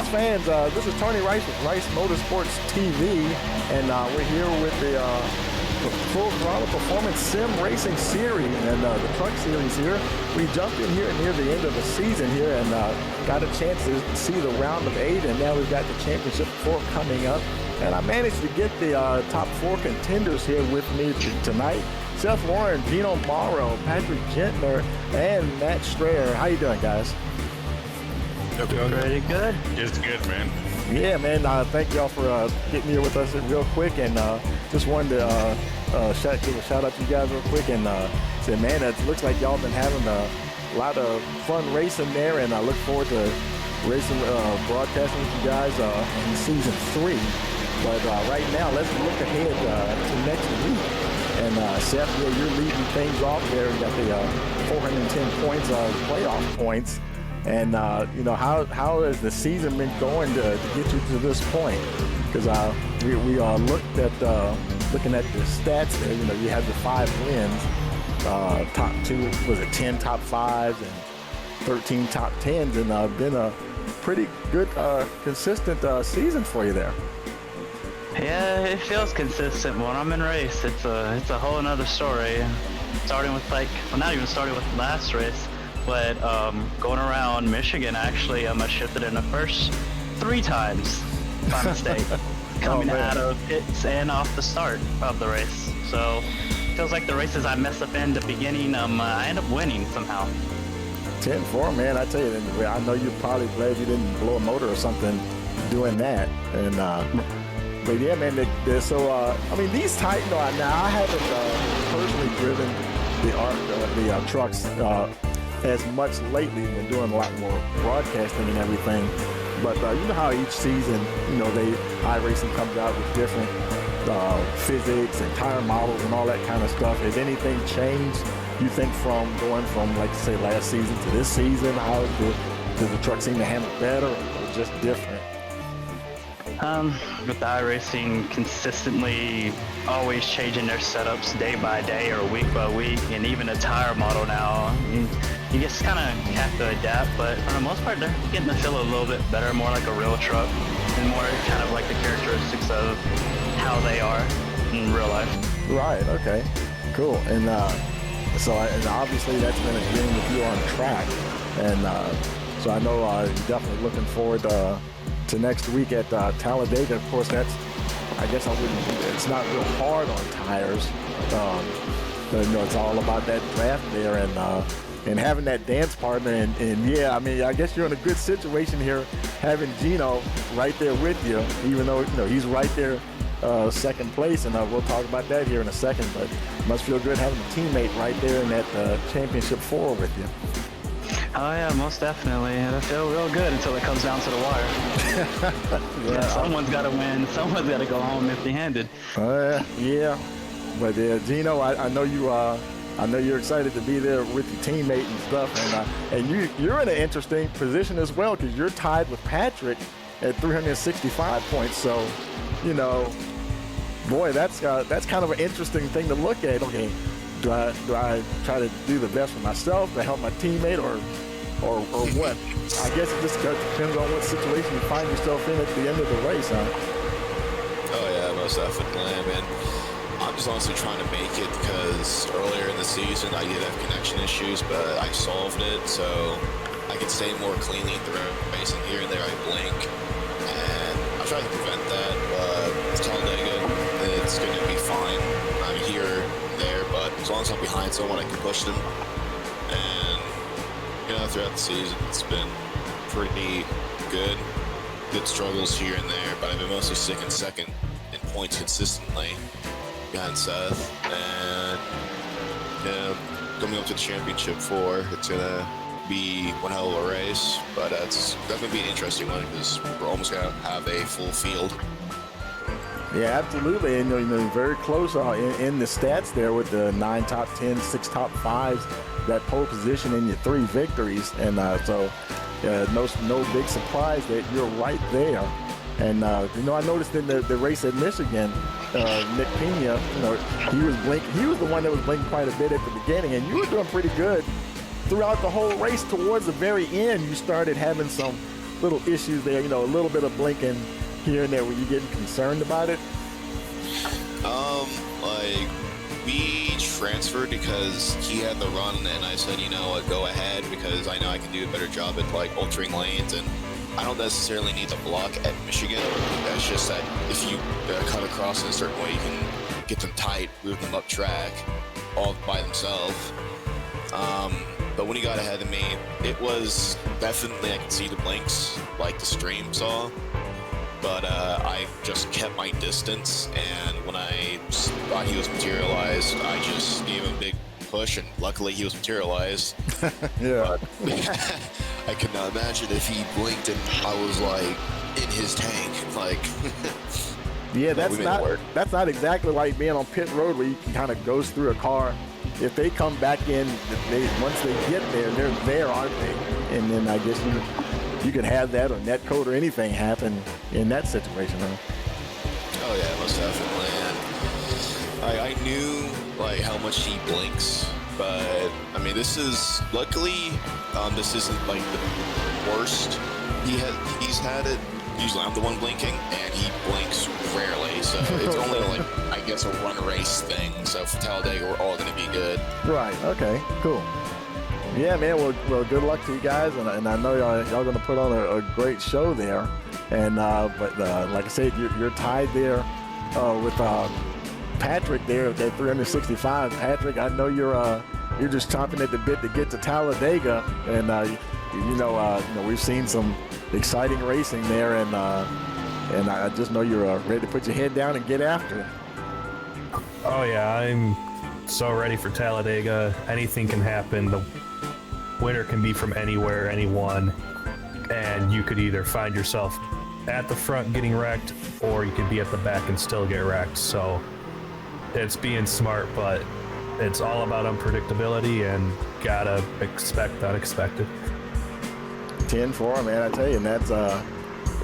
Greetings, fans. This is Tony Rice with Rice Motorsports TV, and we're here with the Full Throttle Performance Sim Racing Series and the Truck Series here. We jumped in here near the end of the season here and got a chance to see the round of 8, and now we've got the Championship 4 coming up. And I managed to get the top 4 contenders here with me tonight. Seth Warren, Gino Morrow, Patrick Gentner, and Matt Strayer. How you doing, guys? Pretty good. It's good, man. Yeah, man. Thank y'all for getting here with us real quick, and just wanted to give a shout out to you guys real quick and say, man, it looks like y'all been having a lot of fun racing there, and I look forward to racing, broadcasting with you guys in season 3. But right now, let's look ahead to next week. And Seth, yeah, you're leading things off there. You got the 410 points, playoff points. And you know, how has the season been going to get you to this point? Because we looked at looking at the stats there. You know, you had the 5 wins, top 2 was it 10 top 5s and 13 top 10s, and been a pretty good consistent season for you there. Yeah, it feels consistent. When I'm in race, it's a whole another story. Starting with not even starting with the last race. But going around Michigan, actually, I shifted in the first 3 times by mistake, coming out of pits and off the start of the race. So it feels like the races I mess up in the beginning, I end up winning somehow. 10-4, man. I tell you, I know you're probably glad you didn't blow a motor or something doing that. And but yeah, man. So I mean, these tight. Now I haven't personally driven the trucks as much lately. Been doing a lot more broadcasting and everything, but you know how each season, you know, iRacing comes out with different physics and tire models and all that kind of stuff. Has anything changed, you think, from going from, like, say, last season to this season? How does the truck seem to handle better or just different? With the iRacing consistently always changing their setups day by day or week by week, and even a tire model now, you just kind of have to adapt, but for the most part, they're getting to feel a little bit better, more like a real truck, and more kind of like the characteristics of how they are in real life. Right, okay, cool. And and obviously that's been a game with you on track, and so I know you're definitely looking forward to next week at Talladega. Of course, I guess it's not real hard on tires, but you know, it's all about that draft there and having that dance partner, and yeah, I mean, I guess you're in a good situation here, having Gino right there with you, even though, you know, he's right there, second place, and we'll talk about that here in a second, but it must feel good having a teammate right there in that Championship 4 with you. Oh yeah, most definitely. It'll feel real good until it comes down to the wire. Yeah, someone's got to win. Someone's got to go home empty-handed. Yeah, but Gino, I know you. I know you're excited to be there with your teammate and stuff, and you're in an interesting position as well, because you're tied with Patrick at 365 points. So, you know, boy, that's kind of an interesting thing to look at. Okay, do I try to do the best for myself to help my teammate, or what? I guess it just depends on what situation you find yourself in at the end of the race, huh? Oh yeah, most definitely. I mean, I'm just honestly trying to make it, because earlier in the season I did have connection issues, but I solved it, so I can stay more cleanly through racing. Here and there I blink, and I'm trying to prevent that, but it's Talladega, it's going to be fine. I'm here and there, but as long as I'm behind someone, I can push them. And, you know, throughout the season, it's been pretty good. Good struggles here and there, but I've been mostly sticking second in points consistently behind Seth. And, you know, coming up to the Championship 4, it's going to be one hell of a race, but that's going to be an interesting one, because we're almost going to have a full field. Yeah, absolutely. And, you know, very close in the stats there with the 9 top 10s, 6 top 5s, that pole position and your 3 victories. And so no big surprise that you're right there. And, you know, I noticed in the race at Michigan, Nick Pena, you know, he was the one that was blinking quite a bit at the beginning, and you were doing pretty good throughout the whole race. Towards the very end, you started having some little issues there? You know, a little bit of blinking here and there. Were you getting concerned about it? Like, we transferred because he had the run, and I said, you know what, go ahead, because I know I can do a better job at, like, altering lanes, and I don't necessarily need to block at Michigan. It's just that if you cut across in a certain way, you can get them tight, move them up track, all by themselves. But when he got ahead of me, it was definitely, I could see the blinks, like the stream saw. But I just kept my distance, and when I thought he was materialized, I just gave him a big push, and luckily he was materialized. Yeah. But I could not imagine if he blinked and I was like in his tank, like. Yeah, that's not exactly like being on pit road where you can kind of goes through a car. If they come back in, once they get there, they're there, aren't they? And then I guess you could have that or net code or anything happen in that situation, huh? Oh yeah, most definitely. And I knew like how much he blinks, but I mean, luckily this isn't like the worst. He's had it. Usually I'm the one blinking, and he blinks rarely, so it's only like, I guess, a run race thing. So for Talladega, we're all going to be good. Right. Okay. Cool. Yeah, man. Well, good luck to you guys, and I know y'all going to put on a great show there. And but like I said, you're tied there with Patrick there at that 365. Patrick, I know you're just chomping at the bit to get to Talladega, and you know we've seen some exciting racing there, and I just know you're ready to put your head down and get after it. Oh yeah, I'm so ready for Talladega. Anything can happen. The winner can be from anywhere, anyone, and you could either find yourself at the front getting wrecked, or you could be at the back and still get wrecked. So it's being smart, but it's all about unpredictability, and gotta expect the unexpected. 10-4, man, I tell you, and that's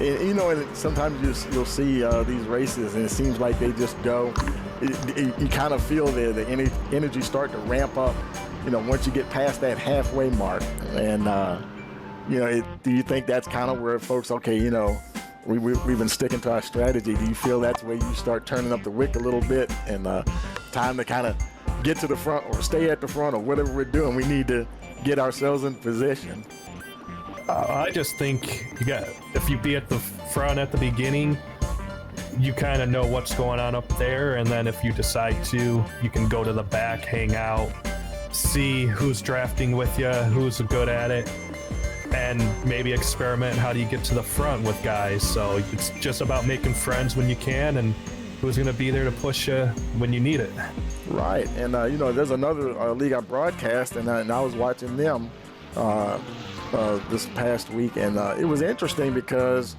you know, and sometimes you'll see these races, and it seems like they just go. You kind of feel the energy start to ramp up, you know, once you get past that halfway mark. And you know, do you think that's kind of where folks, okay, you know, we've been sticking to our strategy? Do you feel that's where you start turning up the wick a little bit, and time to kind of get to the front or stay at the front or whatever we're doing? We need to get ourselves in position. I just think if you be at the front at the beginning, you kind of know what's going on up there, and then if you decide to, you can go to the back, hang out, see who's drafting with you, who's good at it, and maybe experiment how do you get to the front with guys. So it's just about making friends when you can, and who's going to be there to push you when you need it. Right, and you know, there's another league I broadcast, and I was watching them this past week, and it was interesting because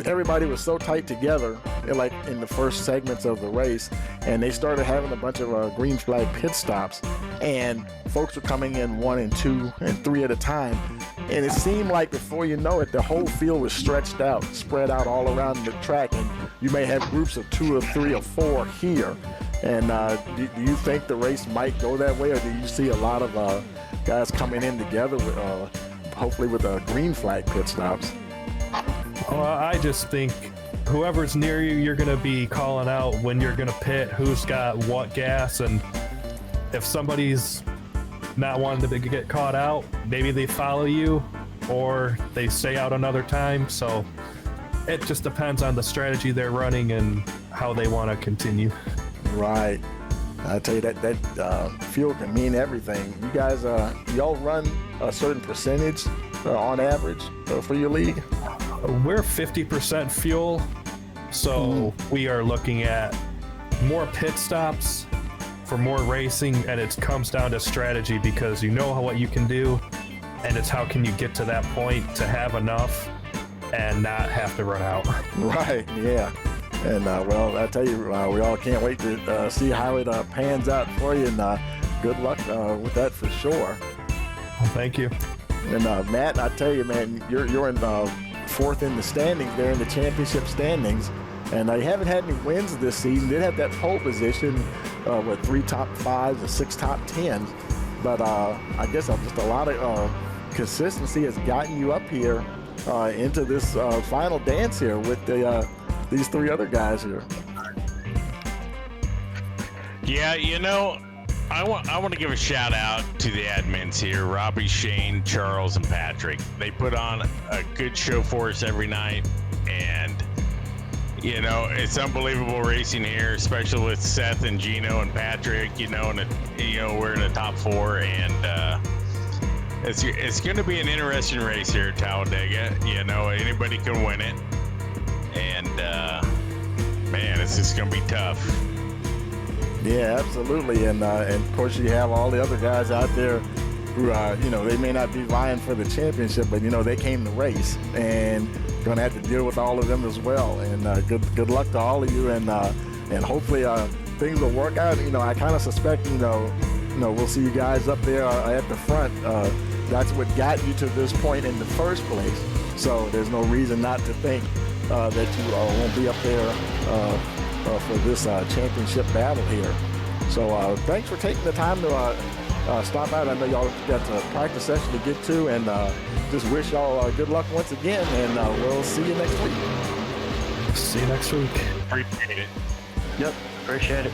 everybody was so tight together, like in the first segments of the race, and they started having a bunch of green flag pit stops, and folks were coming in 1 and 2 and 3 at a time, and it seemed like before you know it, the whole field was stretched out, spread out all around the track, and you may have groups of 2 or 3 or 4 here. And do you think the race might go that way, or do you see a lot of guys coming in together with hopefully with green flag pit stops? Well, I just think whoever's near you, you're going to be calling out when you're going to pit, who's got what gas, and if somebody's not wanting to get caught out, maybe they follow you or they stay out another time. So it just depends on the strategy they're running and how they want to continue. Right. I tell you, that fuel can mean everything. You guys, y'all run a certain percentage on average for your league? We're 50% fuel, so we are looking at more pit stops for more racing, and it comes down to strategy, because you know what you can do, and it's how can you get to that point to have enough and not have to run out. Right, yeah. And well, I tell you, we all can't wait to see how it pans out for you, and good luck with that for sure. Well, thank you. And Matt, I tell you, man, you're in 4th in the standings there, in the championship standings, and you haven't had any wins this season. Did have that pole position with 3 top 5s and 6 top 10s, but I guess just a lot of consistency has gotten you up here into this final dance here with these three other guys here. Yeah, you know, I want to give a shout out to the admins here, Robbie, Shane, Charles, and Patrick. They put on a good show for us every night, and you know, it's unbelievable racing here, especially with Seth and Gino and Patrick. You know, we're in the top 4, and it's going to be an interesting race here at Talladega. You know, anybody can win it, and man, it's just going to be tough. Yeah, absolutely, and of course you have all the other guys out there who, you know, they may not be vying for the championship, but you know they came to race, and going to have to deal with all of them as well. And good luck to all of you, and hopefully things will work out. You know, I kind of suspect, you know, we'll see you guys up there at the front. That's what got you to this point in the first place. So there's no reason not to think that you won't be up there for this championship battle here. So thanks for taking the time to stop out. I know y'all got a practice session to get to, and just wish y'all good luck once again, and we'll see you next week. See you next week. Appreciate it. Yep, appreciate it.